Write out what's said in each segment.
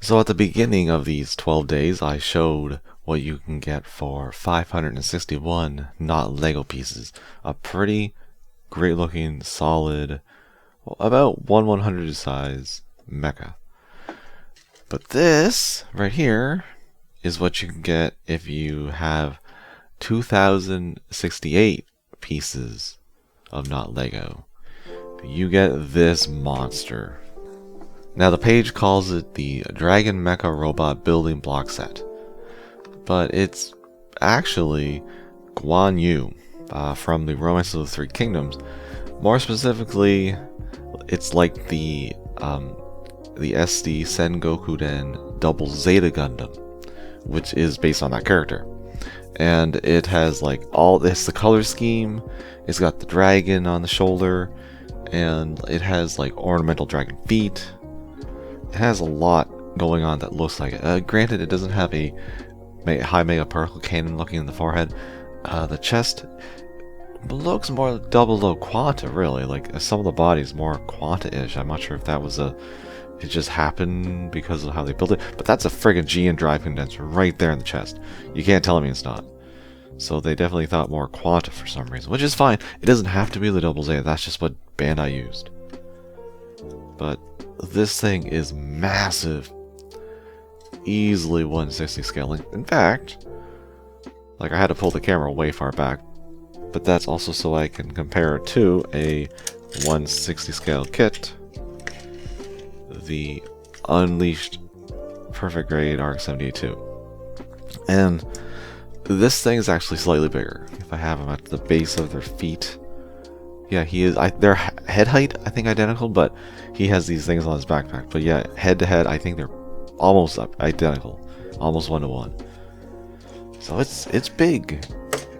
So at the beginning of these 12 days, I showed what you can get for 561 not Lego pieces. A pretty great looking, solid, well, about 1/100 size mecha. But this right here is what you can get if you have 2068 pieces of not Lego. You get this monster. Now the page calls it the Dragon Mecha Robot Building Block Set, but it's actually Guan Yu from the Romance of the Three Kingdoms. More specifically, it's like the SD Sengokuden Double Zeta Gundam, which is based on that character. And it has like all this, the color scheme, it's got the dragon on the shoulder, and it has like ornamental dragon feet. It has a lot going on that looks like it. Granted, it doesn't have a high mega particle cannon looking in the forehead. The chest looks more double low quanta, really. Like some of the body's more quanta-ish. I'm not sure if that was it just happened because of how they built it, but that's a friggin' GN drive condenser right there in the chest. You can't tell me it's not. So they definitely thought more quanta for some reason, which is fine. It doesn't have to be the double Zeta. That's just what Bandai used. But this thing is massive. Easily 160 scaling. In fact, like, I had to pull the camera way far back, but that's also so I can compare it to a 160 scale kit, the Unleashed Perfect Grade RX-78-2. And this thing is actually slightly bigger. If I have them at the base of their feet, yeah, he is. Their head height, I think, identical, but he has these things on his backpack. But yeah, head to head, I think they're almost identical, almost 1-to-1. So it's big.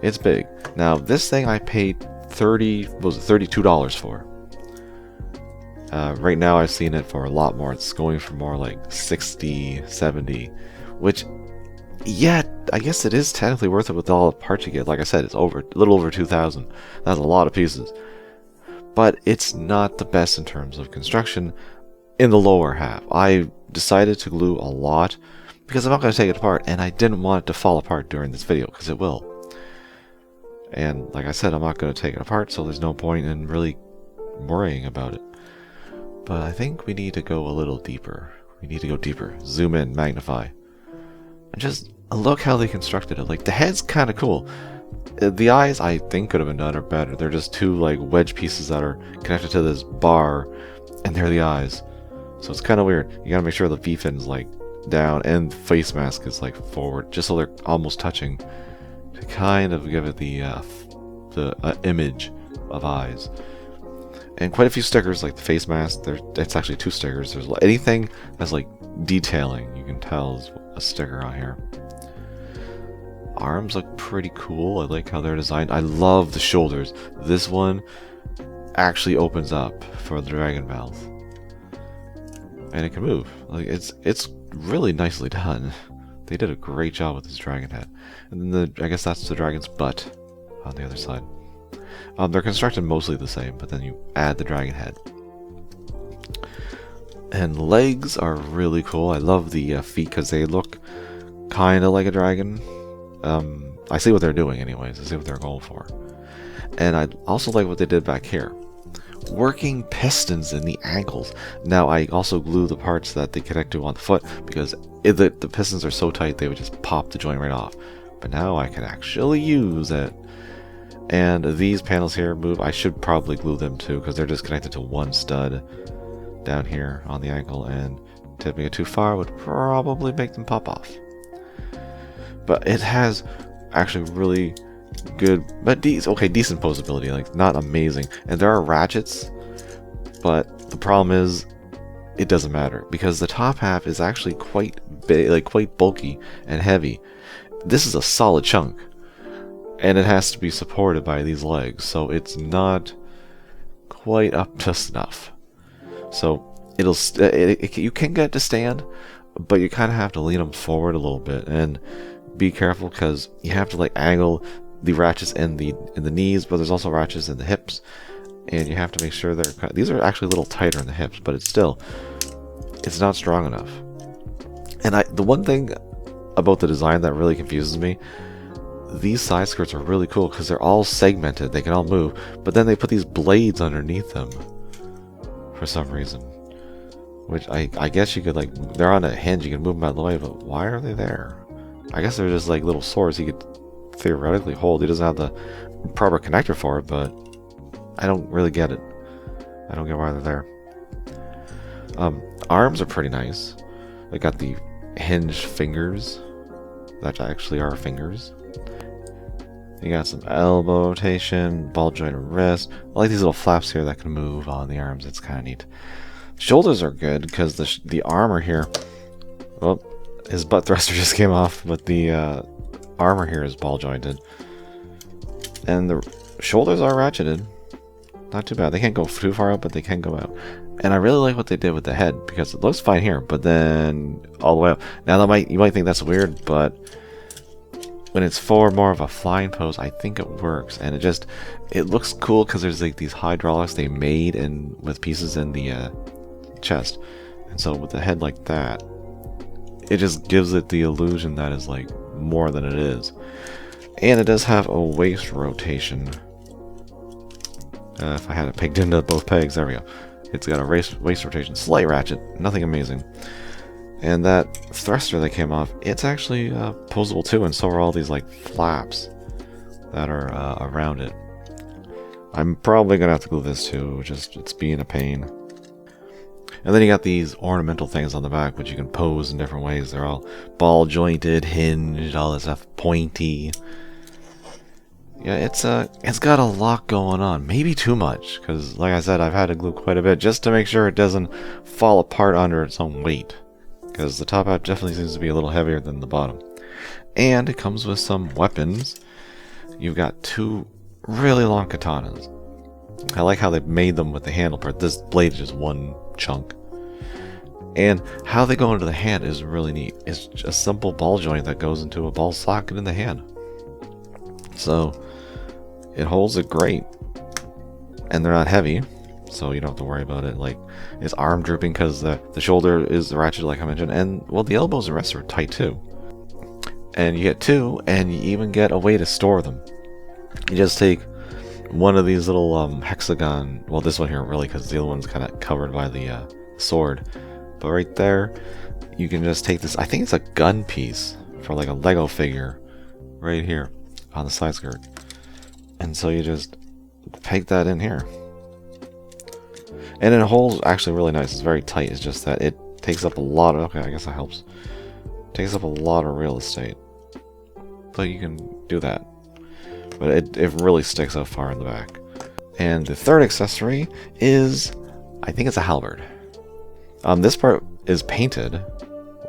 It's big. Now this thing I paid $32 for. Right now I've seen it for a lot more. It's going for more like 60, 70, which, yeah, I guess it is technically worth it with all the parts you get. Like I said, it's a little over 2,000. That's a lot of pieces. But it's not the best in terms of construction in the lower half. I decided to glue a lot because I'm not going to take it apart, and I didn't want it to fall apart during this video because it will. And like I said, I'm not going to take it apart, so there's no point in really worrying about it. But I think we need to go a little deeper. We need to go deeper. Zoom in, magnify. And just look how they constructed it. Like, the head's kind of cool. The eyes, I think, could have been done or better. They're just two, like, wedge pieces that are connected to this bar, and they're the eyes. So it's kind of weird. You gotta make sure the V-fin's, like, down, and the face mask is, like, forward, just so they're almost touching, to kind of give it the image of eyes. And quite a few stickers, like the face mask. It's actually 2 stickers. There's anything that's like detailing, you can tell is a sticker on here. Arms look pretty cool. I like how they're designed. I love the shoulders. This one actually opens up for the dragon mouth, and it can move. Like, it's really nicely done. They did a great job with this dragon head. And then I guess that's the dragon's butt on the other side. They're constructed mostly the same, but then you add the dragon head. And legs are really cool. I love the feet because they look kind of like a dragon. I see what they're doing anyways. I see what they're going for. And I also like what they did back here. Working pistons in the ankles. Now I also glue the parts that they connect to on the foot because the pistons are so tight they would just pop the joint right off. But now I can actually use it. And these panels here move. I should probably glue them too because they're just connected to one stud down here on the ankle, and tipping it too far would probably make them pop off. But it has actually really good, but decent posability, like not amazing. And there are ratchets, but the problem is it doesn't matter because the top half is actually quite big, like quite bulky and heavy. This is a solid chunk. And it has to be supported by these legs, so it's not quite up to snuff. So you can get it to stand, but you kind of have to lean them forward a little bit and be careful because you have to like angle the ratchets in the knees, but there's also ratchets in the hips, and you have to make sure these are actually a little tighter in the hips, but it's not strong enough. And the one thing about the design that really confuses me, these side skirts are really cool because they're all segmented, they can all move, but then they put these blades underneath them for some reason. Which I guess you could, like, they're on a hinge, you can move them out of the way, but why are they there? I guess they're just like little swords he could theoretically hold. He doesn't have the proper connector for it, but I don't really get it. I don't get why they're there. Arms are pretty nice. They got the hinged fingers that actually are fingers. You got some elbow rotation, ball jointed wrist. I like these little flaps here that can move on the arms. It's kind of neat. Shoulders are good because the armor here. Well, his butt thruster just came off, but the armor here is ball jointed, and the shoulders are ratcheted. Not too bad. They can't go too far out, but they can go out. And I really like what they did with the head because it looks fine here, but then all the way up. Now you might think that's weird, but when it's for more of a flying pose, I think it works, and it looks cool because there's like these hydraulics they made and with pieces in the chest, and so with the head like that, it just gives it the illusion that is like more than it is. And it does have a waist rotation. If I had it pegged into both pegs, there we go. It's got a waist rotation, slight ratchet, nothing amazing. And that thruster that came off, it's actually posable too, and so are all these like flaps that are around it. I'm probably gonna have to glue this too, it's being a pain. And then you got these ornamental things on the back, which you can pose in different ways. They're all ball jointed, hinged, all this stuff, pointy. Yeah, it's got a lot going on. Maybe too much, because like I said, I've had to glue quite a bit just to make sure it doesn't fall apart under its own weight. Because the top half definitely seems to be a little heavier than the bottom. And it comes with some weapons. You've got two really long katanas. I like how they made them with the handle part. This blade is just one chunk. And how they go into the hand is really neat. It's a simple ball joint that goes into a ball socket in the hand. So it holds it great. And they're not heavy, so you don't have to worry about it. Like, it's arm drooping because the shoulder is ratcheted, like I mentioned. And, well, the elbows and wrists are tight too. And you get two, and you even get a way to store them. You just take one of these little hexagon, well, this one here really, because the other one's kind of covered by the sword, but right there you can just take this, I think it's a gun piece for like a Lego figure right here on the side skirt, and so you just peg that in here, and it holds actually really nice. It's very tight. It's just that it takes up a lot of, okay, I guess that helps, it takes up a lot of real estate, but you can do that. But it really sticks out far in the back. And the third accessory is, I think it's a halberd. This part is painted,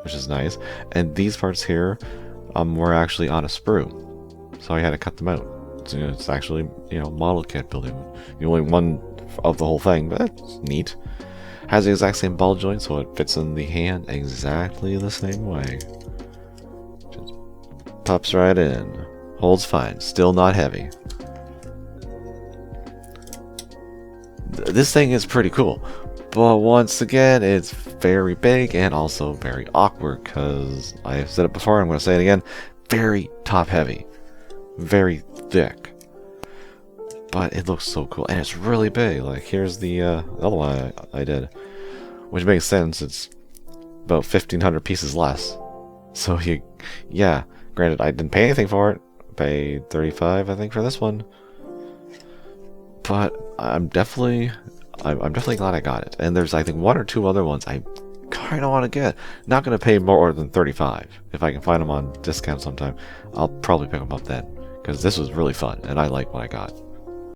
which is nice, and these parts here were actually on a sprue, so I had to cut them out. So, it's actually, model kit building. Only one of the whole thing, but that's neat. Has the exact same ball joint, so it fits in the hand exactly the same way. Just pops right in. Holds fine, still not heavy. This thing is pretty cool, but once again, it's very big and also very awkward because I've said it before, I'm going to say it again, very top heavy, very thick. But it looks so cool, and it's really big. Like, here's the other one I did, which makes sense. It's about 1,500 pieces less. So yeah, granted, I didn't pay anything for it. Paid $35, I think, for this one, but I'm definitely glad I got it. And there's, I think, one or two other ones I kind of want to get. Not going to pay more than $35. If I can find them on discount sometime, I'll probably pick them up then, because this was really fun and I like what I got.